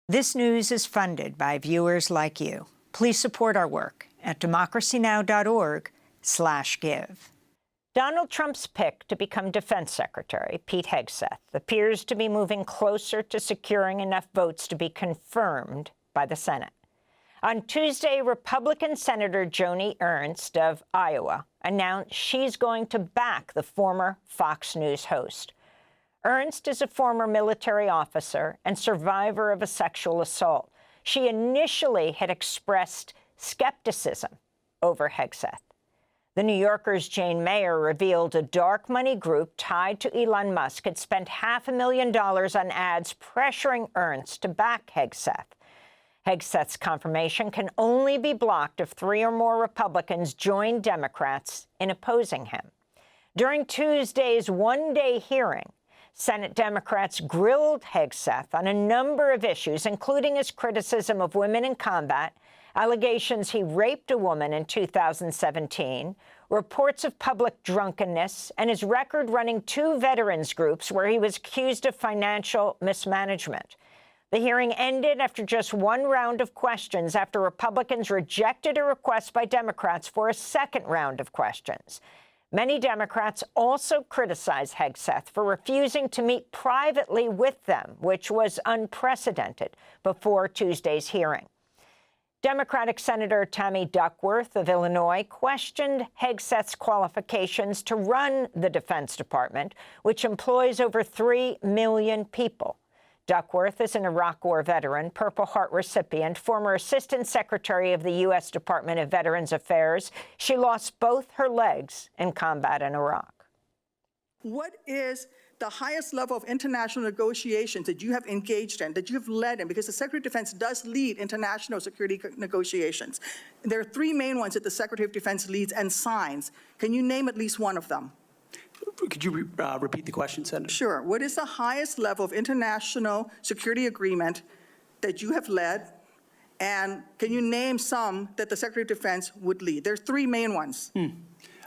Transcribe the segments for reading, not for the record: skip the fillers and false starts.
This news is funded by viewers like you. Please support our work at democracynow.org/give. Donald Trump's pick to become Defense Secretary, Pete Hegseth, appears to be moving closer to securing enough votes to be confirmed by the Senate. On Tuesday, Republican Senator Joni Ernst of Iowa announced she's going to back the former Fox News host. Ernst is a former military officer and survivor of a sexual assault. She initially had expressed skepticism over Hegseth. The New Yorker's Jane Mayer revealed a dark money group tied to Elon Musk had spent $500,000 on ads pressuring Ernst to back Hegseth. Hegseth's confirmation can only be blocked if 3 or more Republicans join Democrats in opposing him. During Tuesday's one-day hearing, Senate Democrats grilled Hegseth on a number of issues, including his criticism of women in combat, allegations he raped a woman in 2017, reports of public drunkenness, and his record running 2 veterans groups where he was accused of financial mismanagement. The hearing ended after just 1 round of questions after Republicans rejected a request by Democrats for a second round of questions. Many Democrats also criticized Hegseth for refusing to meet privately with them, which was unprecedented before Tuesday's hearing. Democratic Senator Tammy Duckworth of Illinois questioned Hegseth's qualifications to run the Defense Department, which employs over 3 million people. Duckworth is an Iraq War veteran, Purple Heart recipient, former Assistant Secretary of the U.S. Department of Veterans Affairs. She lost both her legs in combat in Iraq. What is the highest level of international negotiations that you have engaged in, that you have led in? Because the Secretary of Defense does lead international security negotiations. There are 3 main ones that the Secretary of Defense leads and signs. Can you name at least one of them? Could you repeat the question, Senator? Sure. What is the highest level of international security agreement that you have led? And can you name some that the Secretary of Defense would lead? There are 3 main ones. Do you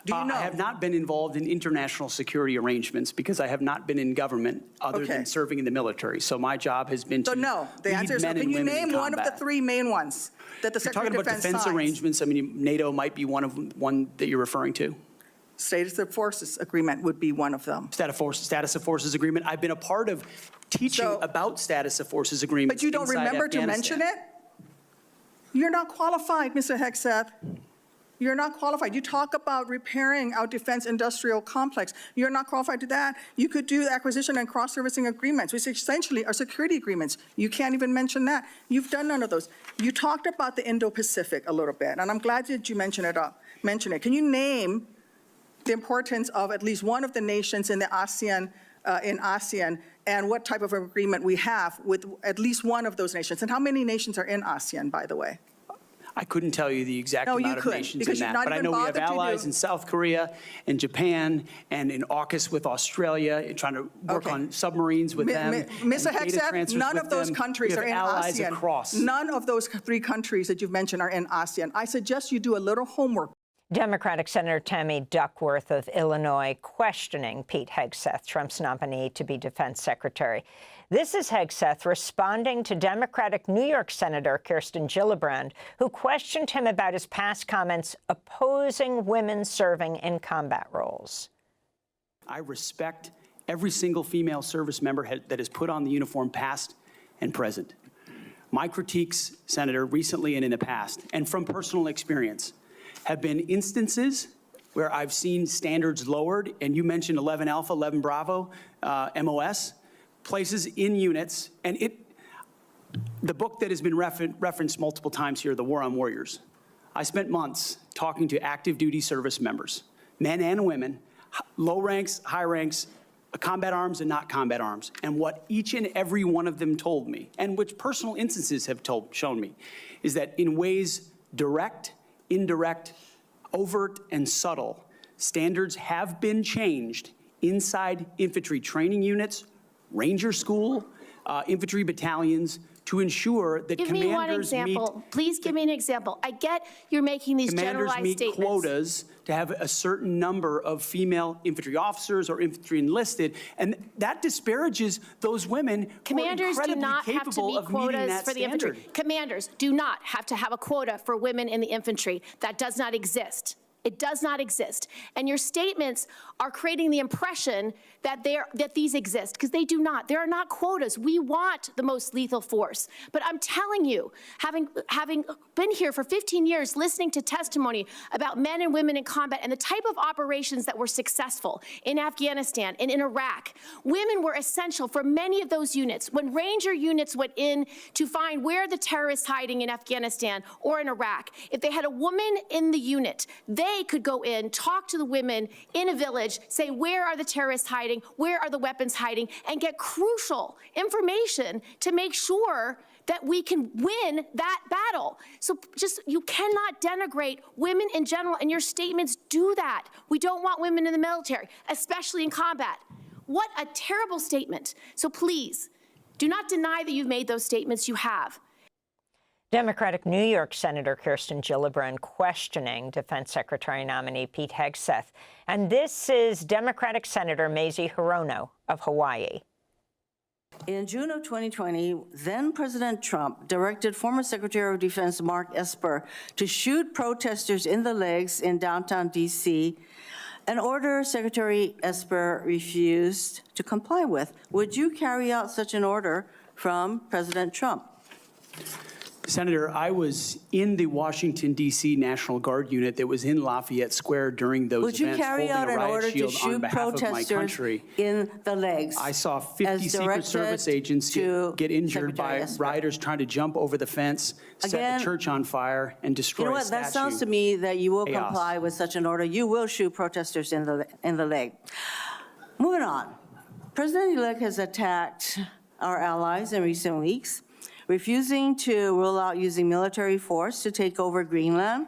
know? I have not been involved in international security arrangements because I have not been in government other than serving in the military. So my job has been to no. The answer is no. Can you name one of the 3 main ones that the Secretary of Defense talking about defense signs? arrangements, I mean, NATO might be one that you're referring to. Status of Forces Agreement would be one of them. Status of Forces Agreement. I've been a part of teaching about Status of Forces Agreements. But you don't remember to mention it? You're not qualified, Mr. Hegseth. You're not qualified. You talk about repairing our defense industrial complex. You're not qualified to that. You could do acquisition and cross-servicing agreements, which essentially are security agreements. You can't even mention that. You've done none of those. You talked about the Indo-Pacific a little bit, and I'm glad that you mentioned it. Can you name the importance of at least one of the nations in the ASEAN, and what type of agreement we have with at least one of those nations? And how many nations are in ASEAN, by the way? I couldn't tell you the exact amount of nations in that, but I know we have allies in South Korea and Japan and in AUKUS with Australia, and trying to work on submarines with them. Mr. Hegseth, none of those countries are in ASEAN. None of those 3 countries that you've mentioned are in ASEAN. I suggest you do a little homework. Democratic Senator Tammy Duckworth of Illinois questioning Pete Hegseth, Trump's nominee to be Defense Secretary. This is Hegseth responding to Democratic New York Senator Kirsten Gillibrand, who questioned him about his past comments opposing women serving in combat roles. I respect every single female service member that has put on the uniform, past and present. My critiques, Senator, recently and in the past, and from personal experience, have been instances where I've seen standards lowered, and you mentioned 11 Alpha, 11 Bravo, MOS, places in units, and the book that has been referenced multiple times here, The War on Warriors. I spent months talking to active duty service members, men and women, low ranks, high ranks, combat arms and not combat arms, and what each and every one of them told me, and which personal instances have shown me, is that in ways direct, indirect, overt, and subtle, standards have been changed inside infantry training units, ranger school, infantry battalions, to ensure that Give me one commanders meet example. Please give me an example. I get you're making these commanders generalized meet statements. quotas to have a certain number of female infantry officers or infantry enlisted, and that disparages those women who are Commanders do incredibly not have to capable meet of meeting quotas that for the standard. infantry. Commanders do not have to have a quota for women in the infantry. That does not exist. It does not exist. And your statements are creating the impression that these exist, because they do not. There are not quotas. We want the most lethal force. But I'm telling you, having been here for 15 years, listening to testimony about men and women in combat and the type of operations that were successful in Afghanistan and in Iraq, women were essential for many of those units. When Ranger units went in to find where the terrorists hiding in Afghanistan or in Iraq, if they had a woman in the unit, they could go in, talk to the women in a village, say, where are the terrorists hiding? Where are the weapons hiding? And get crucial information to make sure that we can win that battle. So you cannot denigrate women in general, and your statements do that. We don't want women in the military, especially in combat. What a terrible statement. So please, do not deny that you've made those statements. You have. Democratic New York Senator Kirsten Gillibrand questioning Defense Secretary nominee Pete Hegseth. And this is Democratic Senator Mazie Hirono of Hawaii. In June of 2020, then-President Trump directed former Secretary of Defense Mark Esper to shoot protesters in the legs in downtown D.C., an order Secretary Esper refused to comply with. Would you carry out such an order from President Trump? Senator, I was in the Washington, D.C. National Guard unit that was in Lafayette Square during those Would you events, carry holding out a an riot order to shield on shoot behalf of my protesters country. in the legs? I saw 50 as Secret directed Service agents to get injured Secretary by Esper? rioters trying to jump over the fence, set Again, the church on fire, and destroy You know a what, statue. that sounds to me that you will Chaos. comply with such an order. You will shoot protesters in the leg. Moving on. President-elect has attacked our allies in recent weeks, refusing to rule out using military force to take over Greenland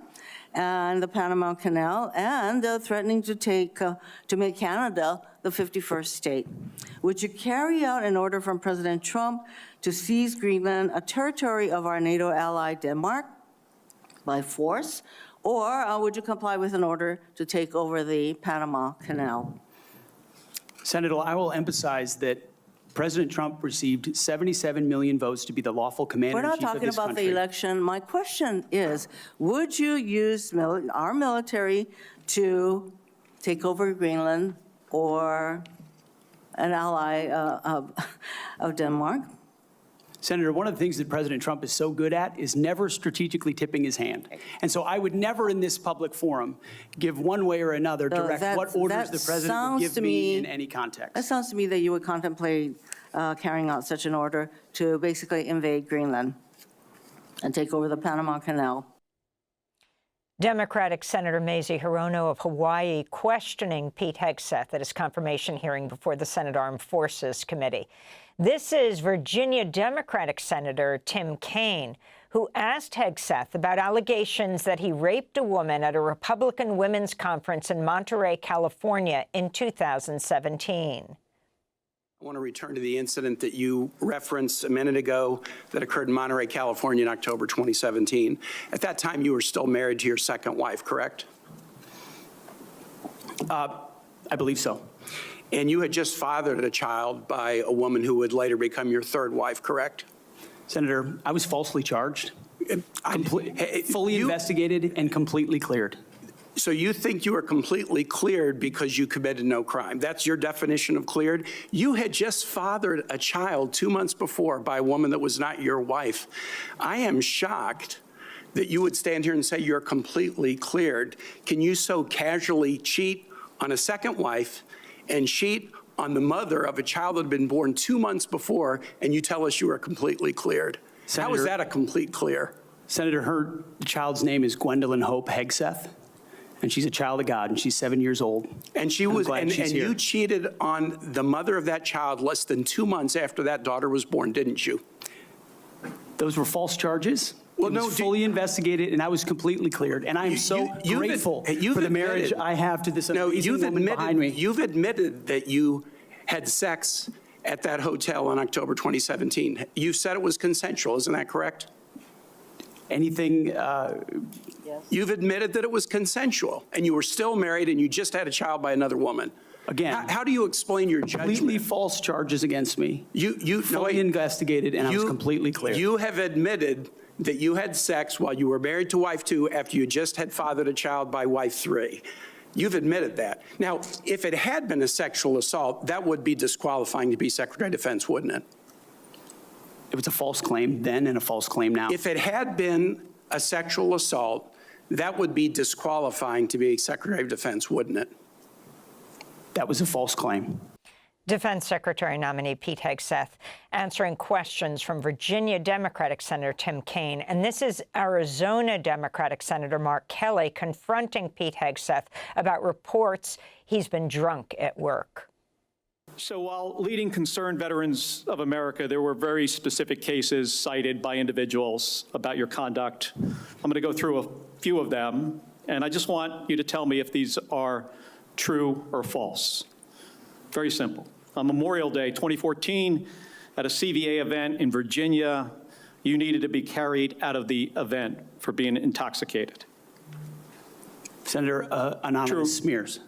and the Panama Canal, and threatening to make Canada the 51st state. Would you carry out an order from President Trump to seize Greenland, a territory of our NATO ally Denmark, by force, or would you comply with an order to take over the Panama Canal? Senator, I will emphasize that President Trump received 77 million votes to be the lawful We're not commander-in-chief of talking this about country. the election. My question is, would you use our military to take over Greenland or an ally of Denmark? Senator, one of the things that President Trump is so good at is never strategically tipping his hand. And so I would never in this public forum give one way or another direct what orders the president would give me in any context. That sounds to me that you would contemplate carrying out such an order to basically invade Greenland and take over the Panama Canal. Democratic Senator Mazie Hirono of Hawaii questioning Pete Hegseth at his confirmation hearing before the Senate Armed Forces Committee. This is Virginia Democratic Senator Tim Kaine, who asked Hegseth about allegations that he raped a woman at a Republican women's conference in Monterey, California in 2017. I want to return to the incident that you referenced a minute ago that occurred in Monterey, California in October 2017. At that time, you were still married to your second wife, correct? I believe so. And you had just fathered a child by a woman who would later become your third wife, correct? Senator, I was falsely charged, fully You- investigated, and completely cleared. So you think you were completely cleared because you committed no crime. That's your definition of cleared? You had just fathered a child 2 months before by a woman that was not your wife. I am shocked that you would stand here and say you're completely cleared. Can you so casually cheat on a second wife and cheat on the mother of a child that had been born 2 months before, and you tell us you are completely cleared? How is Senator- that a complete clear? Senator, her child's name is Gwendolyn Hope Hegseth, and she's a child of God, and she's 7 years old. And she I'm was, glad and she's here. you cheated on the mother of that child less than 2 months after that daughter was born, didn't you? Those were false charges. Well, It no, was fully investigated, and I was completely cleared. And I am so you've grateful you've for the marriage admitted- I have to this No, amazing woman behind me. you've admitted that you had sex at that hotel in October 2017. You said it was consensual, isn't that correct? Anything, You've admitted that it was consensual, and you were still married, and you just had a child by another woman. Again, How do you explain your judgment? completely false charges against me. You Fully investigated, and I was completely clear. You have admitted that you had sex while you were married to wife 2 after you just had fathered a child by wife 3. You've admitted that. Now, if it had been a sexual assault, that would be disqualifying to be Secretary of Defense, wouldn't it? It was a false claim then and a false claim now. If it had been a sexual assault, that would be disqualifying to be Secretary of Defense, wouldn't it? That was a false claim. Defense Secretary nominee Pete Hegseth answering questions from Virginia Democratic Senator Tim Kaine. And this is Arizona Democratic Senator Mark Kelly confronting Pete Hegseth about reports he's been drunk at work. So while leading Concerned Veterans of America, there were very specific cases cited by individuals about your conduct. I'm going to go through a few of them, and I just want you to tell me if these are true or false. Very simple. On Memorial Day 2014, at a CVA event in Virginia, you needed to be carried out of the event for being intoxicated. Senator, anonymous True. smears.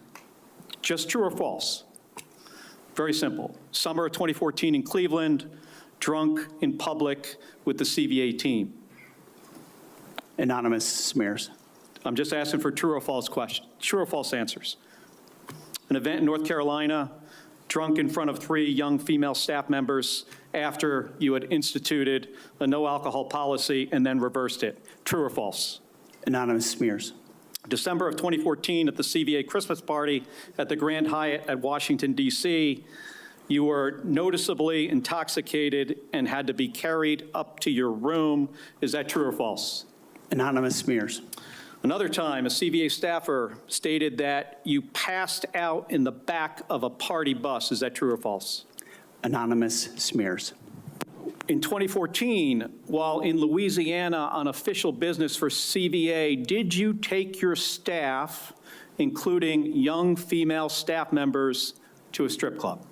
Just true or false? Very simple. Summer of 2014 in Cleveland, drunk in public with the CVA team. Anonymous smears. I'm just asking for true or false questions, true or false answers. An event in North Carolina, drunk in front of 3 young female staff members after you had instituted a no alcohol policy and then reversed it. True or false? Anonymous smears. December of 2014 at the CVA Christmas party at the Grand Hyatt at Washington, D.C., you were noticeably intoxicated and had to be carried up to your room. Is that true or false? Anonymous smears. Another time, a CVA staffer stated that you passed out in the back of a party bus. Is that true or false? Anonymous smears. In 2014, while in Louisiana on official business for CVA, did you take your staff, including young female staff members, to a strip club?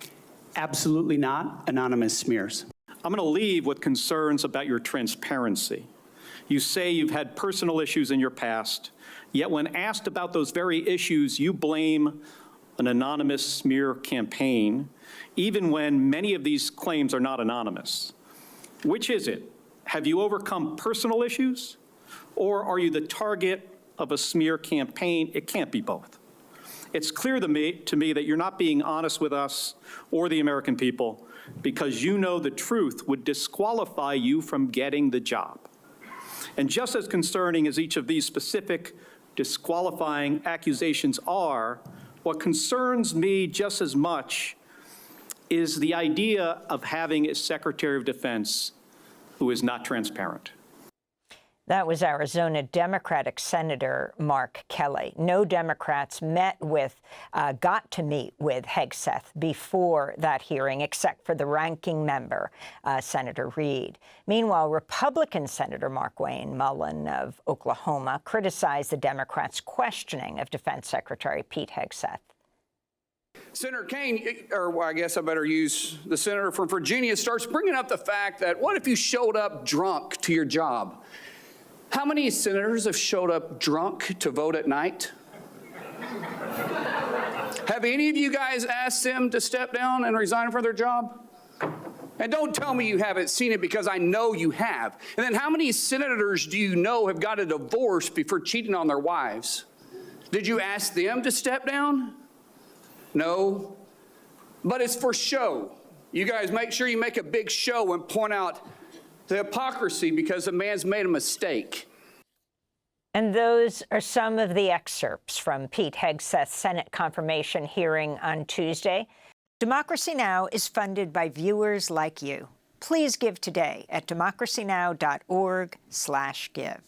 Absolutely not. Anonymous smears. I'm going to leave with concerns about your transparency. You say you've had personal issues in your past, yet when asked about those very issues, you blame an anonymous smear campaign, even when many of these claims are not anonymous. Which is it? Have you overcome personal issues, or are you the target of a smear campaign? It can't be both. It's clear to me that you're not being honest with us or the American people because you know the truth would disqualify you from getting the job. And just as concerning as each of these specific disqualifying accusations are, what concerns me just as much is the idea of having a Secretary of Defense who is not transparent. That was Arizona Democratic Senator Mark Kelly. No Democrats got to meet with Hegseth before that hearing, except for the ranking member, Senator Reid. Meanwhile, Republican Senator Markwayne Mullin of Oklahoma criticized the Democrats' questioning of Defense Secretary Pete Hegseth. Senator Kaine, or I guess I better use the senator from Virginia, starts bringing up the fact that what if you showed up drunk to your job? How many senators have showed up drunk to vote at night? Have any of you guys asked them to step down and resign from their job? And don't tell me you haven't seen it, because I know you have. And then how many senators do you know have got a divorce before cheating on their wives? Did you ask them to step down? No, but it's for show. You guys make sure you make a big show and point out the hypocrisy because a man's made a mistake. And those are some of the excerpts from Pete Hegseth's Senate confirmation hearing on Tuesday. Democracy Now! Is funded by viewers like you. Please give today at democracynow.org/give.